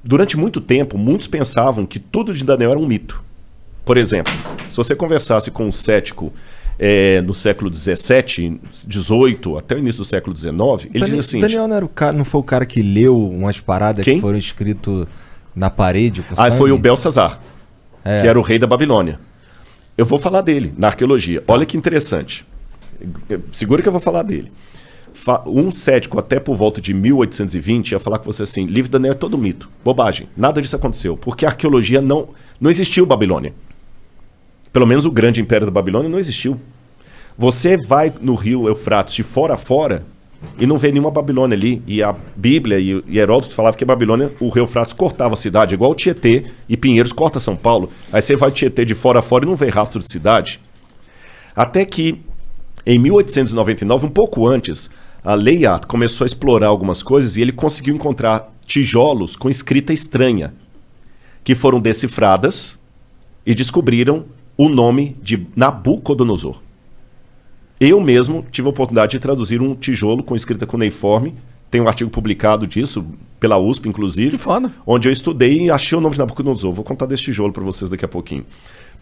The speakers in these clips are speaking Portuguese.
Durante muito tempo, muitos pensavam que tudo de Daniel era um mito. Por exemplo, se você conversasse com um cético no século XVII, XVIII, até o início do século XIX, ele dizia assim... Daniel não foi o cara que leu umas paradas que foram escritas na parede com sangue? Foi o Belsazar, que era o rei da Babilônia. Eu vou falar dele na arqueologia. Olha que interessante. Segura que eu vou falar dele. Um cético até por volta de 1820 ia falar com você assim, livro de Daniel é todo mito, bobagem, nada disso aconteceu, porque a arqueologia não existiu Babilônia. Pelo menos o grande império da Babilônia não existiu. Você vai no rio Eufrates de fora a fora e não vê nenhuma Babilônia ali. E a Bíblia e Heródoto falavam que a Babilônia, o rio Eufrates cortava a cidade, igual o Tietê e Pinheiros corta São Paulo. Aí você vai Tietê de fora a fora e não vê rastro de cidade. Até que, em 1899, um pouco antes, a Layard começou a explorar algumas coisas e ele conseguiu encontrar tijolos com escrita estranha, que foram decifradas e descobriram o nome de Nabucodonosor. Eu mesmo tive a oportunidade de traduzir um tijolo com escrita cuneiforme. Tem um artigo publicado disso, pela USP, inclusive. Que foda. Onde eu estudei e achei o nome de Nabucodonosor. Vou contar desse tijolo para vocês daqui a pouquinho.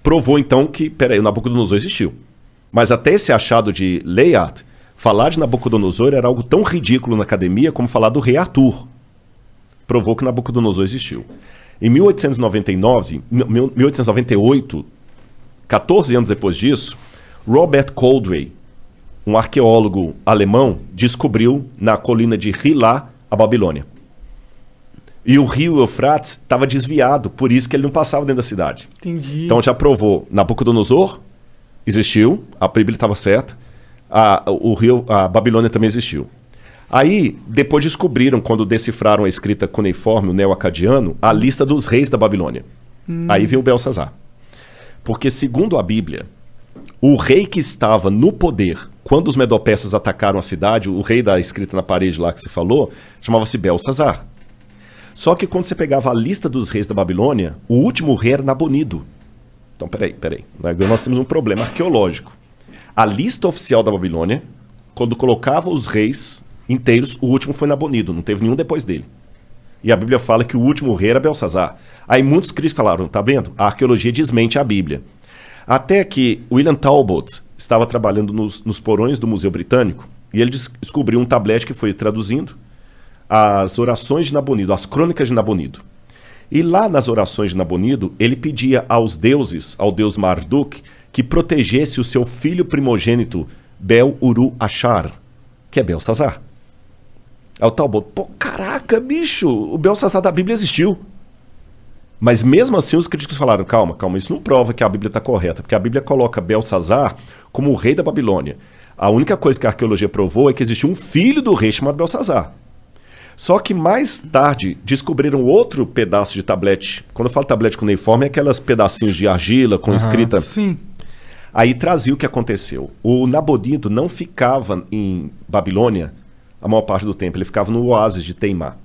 Provou, então, que, o Nabucodonosor existiu. Mas até esse achado de Layard, falar de Nabucodonosor era algo tão ridículo na academia como falar do rei Arthur. Provou que Nabucodonosor existiu. Em 1898, 14 anos depois disso, Robert Coldray, um arqueólogo alemão, descobriu na colina de Hilá a Babilônia. E o rio Eufrates estava desviado, por isso que ele não passava dentro da cidade. Entendi. Então já provou, Nabucodonosor existiu, a Bíblia estava certa, a Babilônia também existiu. Aí, depois descobriram, quando decifraram a escrita cuneiforme, o neo-acadiano, a lista dos reis da Babilônia. Aí veio o Belsazar. Porque, segundo a Bíblia, o rei que estava no poder quando os medo-persas atacaram a cidade, o rei da escrita na parede lá que você falou, chamava-se Belsazar. Só que quando você pegava a lista dos reis da Babilônia, o último rei era Nabonido. Então, peraí. Agora nós temos um problema arqueológico. A lista oficial da Babilônia, quando colocava os reis inteiros, o último foi Nabonido, não teve nenhum depois dele. E a Bíblia fala que o último rei era Belsazar. Aí muitos críticos falaram, tá vendo? A arqueologia desmente a Bíblia. Até que William Talbot estava trabalhando nos porões do Museu Britânico e ele descobriu um tablete que foi traduzindo as orações de Nabonido, as crônicas de Nabonido. E lá nas orações de Nabonido, ele pedia aos deuses, ao deus Marduk, que protegesse o seu filho primogênito, Bel-Uru-Achar, que é Belsazar. Aí o Talbot, caraca, bicho, o Belsazar da Bíblia existiu. Mas mesmo assim os críticos falaram, calma, isso não prova que a Bíblia está correta, porque a Bíblia coloca Belsazar como o rei da Babilônia. A única coisa que a arqueologia provou é que existiu um filho do rei chamado Belsazar. Só que mais tarde descobriram outro pedaço de tablete. Quando eu falo tablete cuneiforme, é aquelas pedacinhos de argila com escrita. Sim. Aí trazia o que aconteceu. O Nabonido não ficava em Babilônia a maior parte do tempo, ele ficava no oásis de Teimá.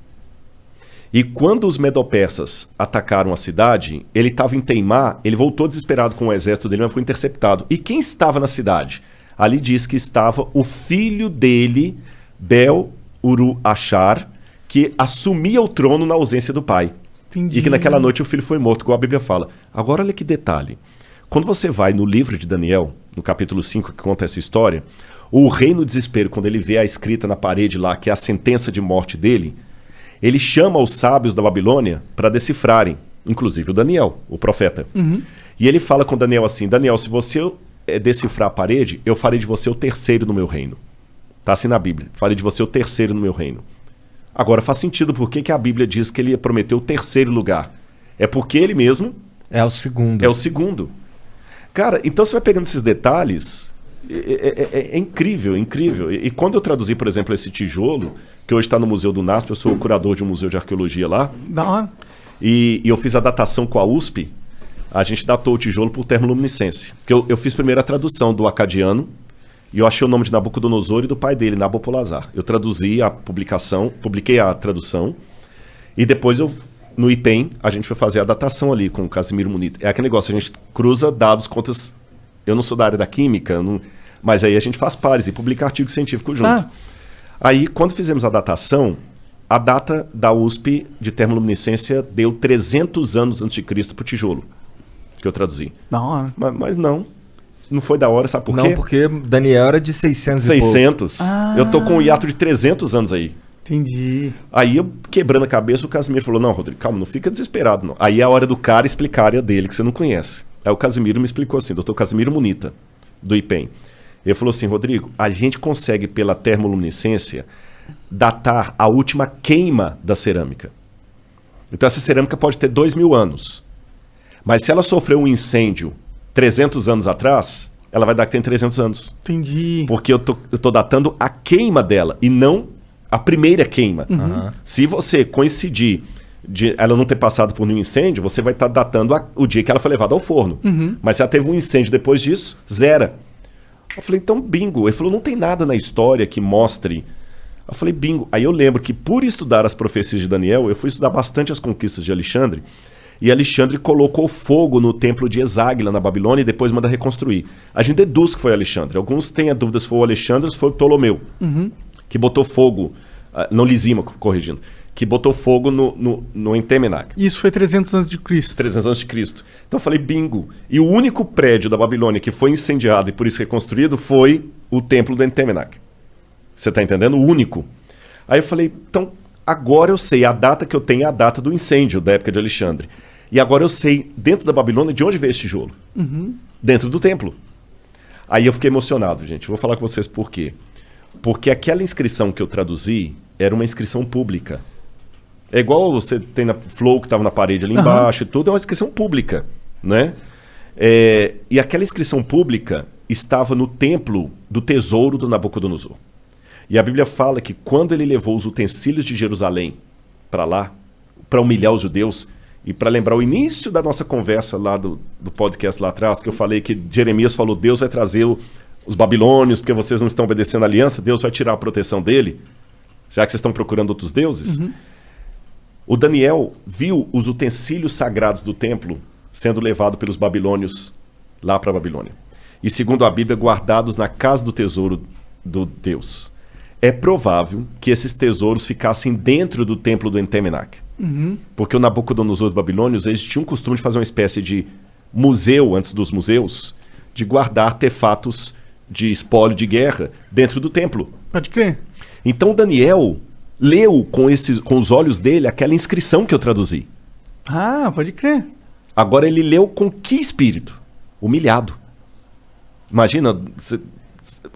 E quando os medo-persas atacaram a cidade, ele estava em Teimá, ele voltou desesperado com o exército dele, mas foi interceptado. E quem estava na cidade? Ali diz que estava o filho dele, Bel-Uru-Achar, que assumia o trono na ausência do pai. Entendi. E que naquela noite o filho foi morto, igual a Bíblia fala. Agora olha que detalhe. Quando você vai no livro de Daniel, no capítulo 5, que conta essa história, o rei no desespero, quando ele vê a escrita na parede lá, que é a sentença de morte dele, ele chama os sábios da Babilônia para decifrarem, inclusive o Daniel, o profeta. E ele fala com Daniel assim, Daniel, se você decifrar a parede, eu farei de você o terceiro no meu reino. Está assim na Bíblia, farei de você o terceiro no meu reino. Agora faz sentido porque que a Bíblia diz que ele prometeu o terceiro lugar. É porque ele mesmo... É o segundo. É o segundo. Cara, então você vai pegando esses detalhes... É incrível, incrível. E quando eu traduzi, por exemplo, esse tijolo, que hoje está no Museu do NASP, eu sou o curador de um museu de arqueologia lá. Da hora. E eu fiz a datação com a USP, a gente datou o tijolo por termoluminescência. Porque eu fiz primeiro a tradução do acadiano, e eu achei o nome de Nabucodonosor e do pai dele, Nabopolassar. Eu traduzi a publicação, publiquei a tradução, e depois no IPEM, a gente foi fazer a datação ali com o Casimiro Munito. É aquele negócio, a gente cruza dados, contas... Eu não sou da área da química, mas aí a gente faz pares e publica artigo científico junto. Aí, quando fizemos a datação, A data da USP de termoluminescência deu 300 anos antes de Cristo pro tijolo, que eu traduzi. Da hora. Mas não foi da hora, sabe por quê? Não, porque Daniel era de 600 e pouco. 600. Eu tô com um hiato de 300 anos aí. Entendi. Aí eu, quebrando a cabeça, o Casimiro falou, não, Rodrigo, calma, não fica desesperado, não. Aí é a hora do cara explicar a área dele, que você não conhece. Aí o Casimiro me explicou assim, doutor Casimiro Munita, do IPEM. Ele falou assim, Rodrigo, a gente consegue, pela termoluminescência, datar a última queima da cerâmica. Então essa cerâmica pode ter 2.000 anos. Mas se ela sofreu um incêndio 300 anos atrás, ela vai dar que tem 300 anos. Entendi. Porque eu tô datando a queima dela e não a primeira queima. Se você coincidir de ela não ter passado por nenhum incêndio, você vai estar datando o dia que ela foi levada ao forno. Mas se ela teve um incêndio depois disso, zera. Eu falei, então bingo. Ele falou, não tem nada na história que mostre. Eu falei, bingo. Aí eu lembro que por estudar as profecias de Daniel, eu fui estudar bastante as conquistas de Alexandre, e Alexandre colocou fogo no templo de Eságuila, na Babilônia, e depois manda reconstruir. A gente deduz que foi Alexandre. Alguns têm a dúvida se foi o Alexandre ou se foi o Ptolomeu, que botou fogo, não Lisímaco, corrigindo, que botou fogo no Entemenac. Isso foi 300 anos de Cristo. 300 anos de Cristo. Então eu falei, bingo. E o único prédio da Babilônia que foi incendiado e por isso reconstruído foi o templo do Entemenac. Você está entendendo? O único. Aí eu falei, então agora eu sei, a data que eu tenho é a data do incêndio da época de Alexandre. E agora eu sei, dentro da Babilônia, de onde veio esse tijolo. Dentro do templo. Aí eu fiquei emocionado, gente. Vou falar com vocês por quê. Porque aquela inscrição que eu traduzi era uma inscrição pública. É igual você tem na Flow, que estava na parede ali embaixo e tudo, é uma inscrição pública, né? E aquela inscrição pública estava no templo do tesouro do Nabucodonosor. E a Bíblia fala que quando ele levou os utensílios de Jerusalém para lá, para humilhar os judeus, e para lembrar o início da nossa conversa lá do podcast lá atrás, que eu falei que Jeremias falou, Deus vai trazer os babilônios, porque vocês não estão obedecendo a aliança, Deus vai tirar a proteção dele, já que vocês estão procurando outros deuses. O Daniel viu os utensílios sagrados do templo sendo levados pelos babilônios lá para a Babilônia. E segundo a Bíblia, guardados na casa do tesouro do Deus. É provável que esses tesouros ficassem dentro do templo do Entemenac. Porque o Nabucodonosor dos babilônios, eles tinham o costume de fazer uma espécie de museu, antes dos museus, de guardar artefatos de espólio de guerra dentro do templo. Pode crer. Então Daniel leu com os olhos dele aquela inscrição que eu traduzi. Ah, pode crer. Agora ele leu com que espírito? Humilhado. Imagina,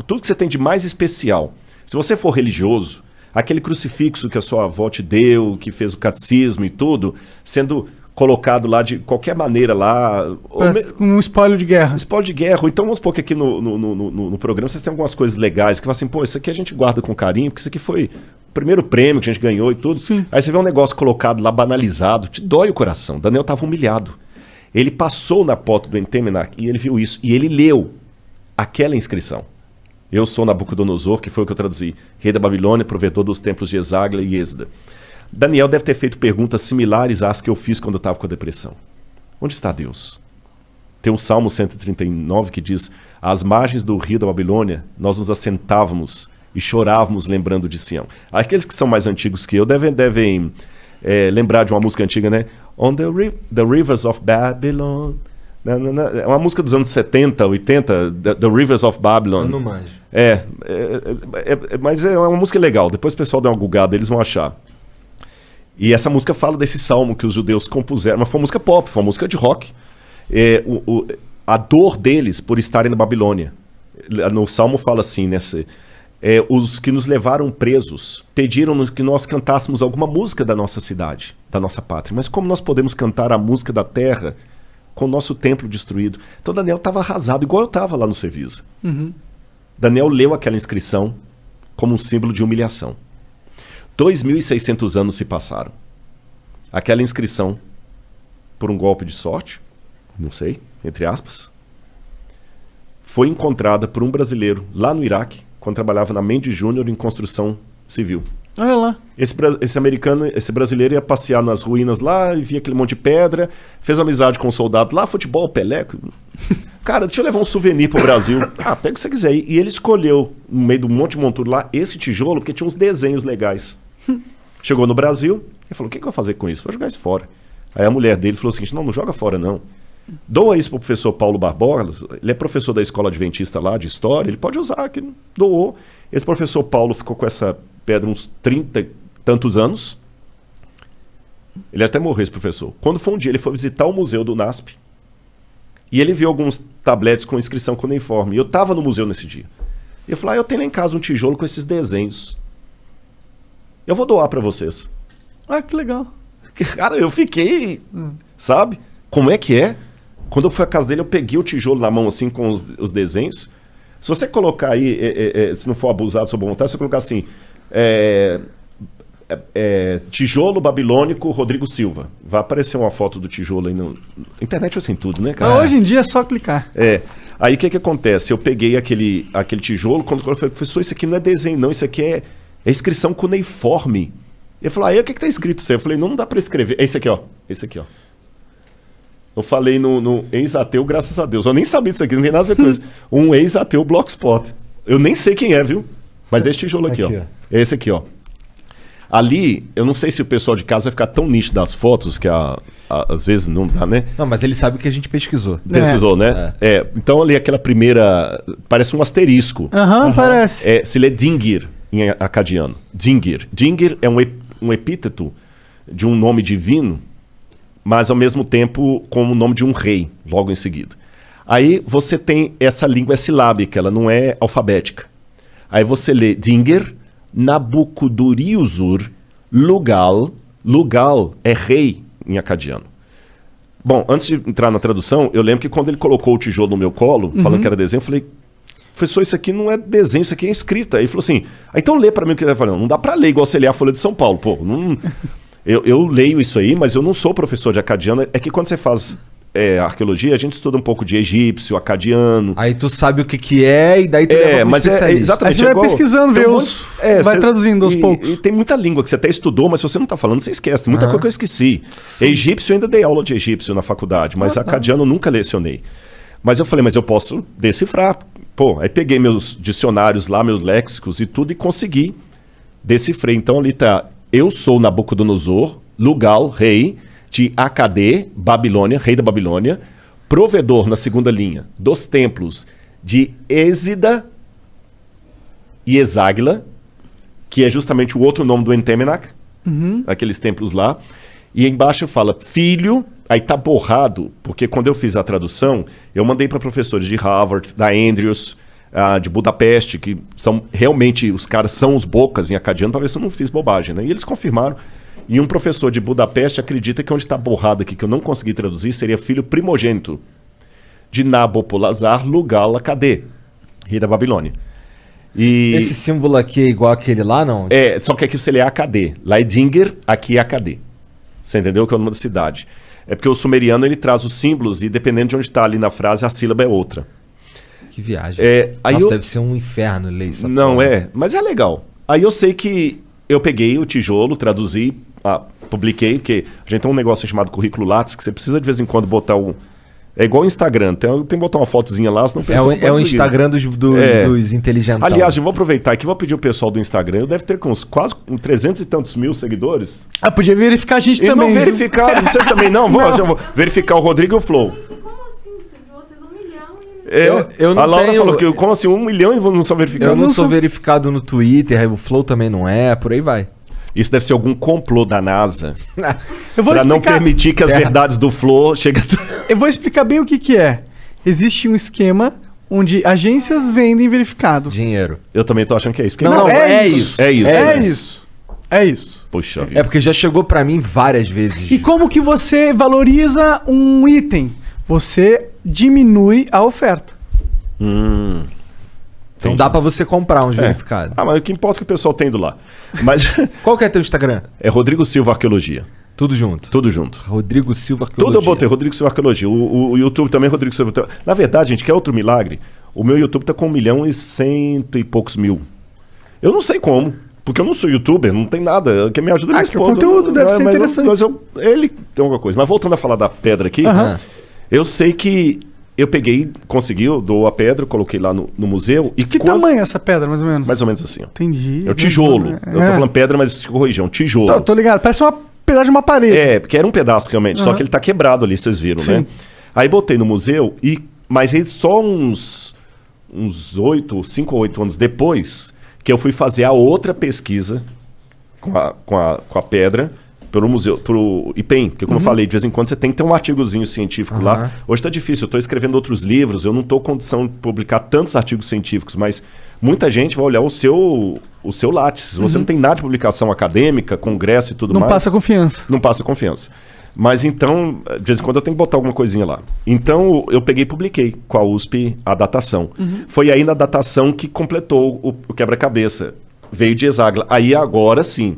tudo que você tem de mais especial. Se você for religioso, aquele crucifixo que a sua avó te deu, que fez o catecismo e tudo, sendo colocado lá de qualquer maneira lá... Com um espólio de guerra. Espólio de guerra. Ou então vamos supor que aqui no programa vocês têm algumas coisas legais, que falam assim, pô, isso aqui a gente guarda com carinho, porque isso aqui foi o primeiro prêmio que a gente ganhou e tudo. Sim. Aí você vê um negócio colocado lá, banalizado, te dói o coração. Daniel estava humilhado. Ele passou na porta do Entemenac e ele viu isso. E ele leu aquela inscrição. Eu sou Nabucodonosor, que foi o que eu traduzi. Rei da Babilônia, provedor dos templos de Eságuila e Êxodo. Daniel deve ter feito perguntas similares às que eu fiz quando eu estava com a depressão. Onde está Deus? Tem o Salmo 139 que diz, às margens do rio da Babilônia, nós nos assentávamos e chorávamos lembrando de Sião. Aqueles que são mais antigos que eu devem lembrar de uma música antiga, né? On the rivers of Babylon... É uma música dos anos 70, 80, The Rivers of Babylon. Eu não manjo. Mas é uma música legal. Depois o pessoal dá uma googada, eles vão achar. E essa música fala desse salmo que os judeus compuseram. Mas foi uma música pop, foi uma música de rock. A dor deles por estarem na Babilônia. No salmo fala assim, os que nos levaram presos pediram que nós cantássemos alguma música da nossa cidade, da nossa pátria. Mas como nós podemos cantar a música da terra com o nosso templo destruído? Então Daniel estava arrasado, igual eu estava lá no Cevisa. Daniel leu aquela inscrição como um símbolo de humilhação. 2.600 anos se passaram. Aquela inscrição, por um golpe de sorte, não sei, entre aspas, foi encontrada por um brasileiro lá no Iraque, quando trabalhava na Mendes Júnior em construção civil. Olha lá. Esse brasileiro ia passear nas ruínas lá e via aquele monte de pedra, fez amizade com um soldado lá, futebol, Pelé. Cara, deixa eu levar um souvenir pro Brasil. Pega o que você quiser. E ele escolheu, no meio do monte de monturo lá, esse tijolo, porque tinha uns desenhos legais. Chegou no Brasil, ele falou, o que eu vou fazer com isso? Vou jogar isso fora. Aí a mulher dele falou o seguinte, não joga fora não. Doa isso pro professor Paulo Barbosa, ele é professor da escola adventista lá, de história, ele pode usar, que doou. Esse professor Paulo ficou com essa pedra uns 30 e tantos anos. Ele até morreu, esse professor. Quando foi um dia, ele foi visitar o museu do NASP e ele viu alguns tabletes com inscrição cuneiforme. E eu estava no museu nesse dia. E eu falei, eu tenho lá em casa um tijolo com esses desenhos. Eu vou doar para vocês. Ah, que legal. Cara, eu fiquei, sabe? Como é que é? Quando eu fui à casa dele, eu peguei o tijolo na mão assim com os desenhos. Se você colocar aí, se não for abusado sobre vontade, se você colocar assim... tijolo babilônico Rodrigo Silva. Vai aparecer uma foto do tijolo aí na internet, assim, tudo, né, cara? Hoje em dia é só clicar. Aí o que acontece? Eu peguei aquele tijolo, quando eu falei, professor, isso aqui não é desenho, não, isso aqui é inscrição cuneiforme. Ele falou, aí o que tá escrito isso aí? Eu falei, não dá pra escrever. É esse aqui, ó. Esse aqui, ó. Eu falei no ex-ateu, graças a Deus. Eu nem sabia disso aqui, não tem nada a ver com isso. Um ex-ateu Blogspot. Eu nem sei quem é, viu? Mas esse tijolo aqui, ó. Esse aqui, ó. Ali, eu não sei se o pessoal de casa vai ficar tão nítido das fotos, que às vezes não dá, né? Não, mas ele sabe que a gente pesquisou. Pesquisou, né? Então ali aquela primeira... Parece um asterisco. Parece. Se lê Dingir em acadiano. Dingir. Dingir é um epíteto de um nome divino, mas ao mesmo tempo como o nome de um rei, logo em seguida. Aí você tem essa língua silábica, ela não é alfabética. Aí você lê Dingir, Nabucuduriusur, Lugal. Lugal é rei em acadiano. Bom, antes de entrar na tradução, eu lembro que quando ele colocou o tijolo no meu colo, falando que era desenho, eu falei, professor, isso aqui não é desenho, isso aqui é escrita. Aí ele falou assim, então lê pra mim o que ele tá falando. Não dá pra ler igual você lê a Folha de São Paulo. Pô, não... eu leio isso aí, mas eu não sou professor de acadiano. É que quando você faz arqueologia, a gente estuda um pouco de egípcio, acadiano. Aí tu sabe o que é e daí tu leva mas exatamente. Aí você vai pesquisando, vai traduzindo aos poucos. E tem muita língua que você até estudou, mas se você não tá falando, você esquece. Tem muita coisa que eu esqueci. Egípcio, eu ainda dei aula de egípcio na faculdade, mas acadiano eu nunca lecionei. Mas eu falei, mas eu posso decifrar. Pô, aí peguei meus dicionários lá, meus léxicos e tudo, e consegui decifrar. Então ali tá, eu sou Nabucodonosor, Lugal, rei de Acadê, Babilônia, rei da Babilônia, provedor na segunda linha dos templos de Êxida e Exáguila, que é justamente o outro nome do Entemenac, aqueles templos lá. E embaixo fala filho, aí tá borrado, porque quando eu fiz a tradução, eu mandei para professores de Harvard, da Andrews, de Budapeste, que são realmente, os caras são os bocas em acadiano, para ver se eu não fiz bobagem, né? E eles confirmaram. E um professor de Budapeste acredita que onde está borrado aqui, que eu não consegui traduzir, seria filho primogênito de Nabopolassar Lugal Acadê, rei da Babilônia. E... Esse símbolo aqui é igual aquele lá, não? Só que aqui você lê Acadê. Lá é Dingir, aqui é Acadê. Você entendeu? Que é o nome da cidade. É porque o sumeriano ele traz os símbolos e dependendo de onde está ali na frase, a sílaba é outra. Que viagem. Nossa, deve ser um inferno ler isso. Não, mas é legal. Aí eu sei que eu peguei o tijolo, traduzi, publiquei, porque a gente tem um negócio chamado currículo Lattes, que você precisa de vez em quando botar o... É igual o Instagram, tem que botar uma fotozinha lá, senão o pessoal é o Instagram dos inteligentes. Aliás, eu vou aproveitar aqui, vou pedir o pessoal do Instagram, eu deve ter com uns quase 300 e tantos mil seguidores. Podia verificar a gente e também. Não verificar, você também não? Eu vou verificar o Rodrigo e o Flow. Como assim? Vocês 1 milhão e... Eu não a Laura tenho... falou que como assim 1 milhão e não sou verificado? Eu não sou verificado no Twitter, o Flow também não é, por aí vai. Isso deve ser algum complô da NASA para não permitir que as verdades do Flow cheguem... Eu vou explicar bem o que é. Existe um esquema onde agências vendem verificado. Dinheiro. Eu também tô achando que é isso. Não, é isso. É isso. Puxa vida. É porque já chegou pra mim várias vezes. E como que você valoriza um item? Você diminui a oferta. Então dá pra você comprar uns verificados. Mas o que importa é que o pessoal tem do lá. Mas qual que é teu Instagram? É Rodrigo Silva Arqueologia. Tudo junto? Tudo junto. Rodrigo Silva Arqueologia. Tudo eu botei, Rodrigo Silva Arqueologia. O YouTube também, Rodrigo Silva. Na verdade, gente, quer outro milagre? O meu YouTube tá com 1.100.000 e poucos mil. Eu não sei como. Porque eu não sou youtuber, não tem nada. Quem me ajuda é minha esposa. O conteúdo deve ser interessante. Ele tem alguma coisa. Mas voltando a falar da pedra aqui, eu sei que eu peguei, eu dou a pedra, coloquei lá no museu. E que tamanho é essa pedra, mais ou menos? Mais ou menos assim, ó. Entendi. É o tijolo. Eu tô falando pedra, mas deixa eu corrigir, é um tijolo. Tô ligado, parece uma pedaço de uma parede. Porque era um pedaço realmente, só que ele tá quebrado ali, vocês viram, né? Aí botei no museu, mas aí só uns 5 ou 8 anos depois, que eu fui fazer a outra pesquisa com a pedra, pelo museu, pro IPEM, porque como eu falei, de vez em quando você tem que ter um artigozinho científico lá. Hoje tá difícil, eu tô escrevendo outros livros, eu não tô com condição de publicar tantos artigos científicos, mas muita gente vai olhar o seu látis. Você não tem nada de publicação acadêmica, congresso e tudo mais. Não passa confiança. Não passa confiança. Mas então, de vez em quando eu tenho que botar alguma coisinha lá. Então eu peguei e publiquei com a USP a datação. Foi aí na datação que completou o quebra-cabeça. Veio de Esagla. Aí agora sim,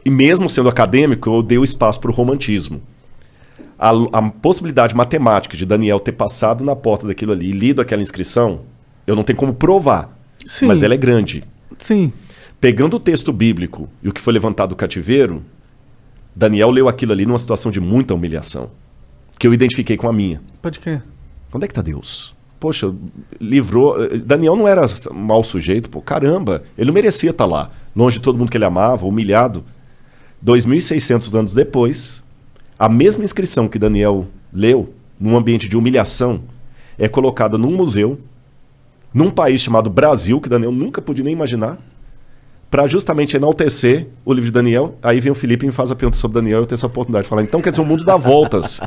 e mesmo sendo acadêmico, eu dei o espaço para o romantismo. A possibilidade matemática de Daniel ter passado na porta daquilo ali e lido aquela inscrição, eu não tenho como provar, mas ela é grande. Sim. Pegando o texto bíblico e o que foi levantado do cativeiro, Daniel leu aquilo ali numa situação de muita humilhação, que eu identifiquei com a minha. Pode crer. Onde é que está Deus? Poxa, livrou... Daniel não era mau sujeito, pô, caramba, ele não merecia estar lá, longe de todo mundo que ele amava, humilhado. 2.600 anos depois, a mesma inscrição que Daniel leu, num ambiente de humilhação, é colocada num museu, num país chamado Brasil, que Daniel nunca podia nem imaginar, para justamente enaltecer o livro de Daniel. Aí vem o Felipe e me faz a pergunta sobre Daniel, eu tenho essa oportunidade de falar, então quer dizer, o mundo dá voltas.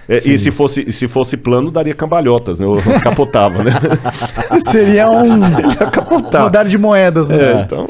E se fosse plano, daria cambalhotas, né? Eu capotava, né? Seria um rodar de moedas, né? Então...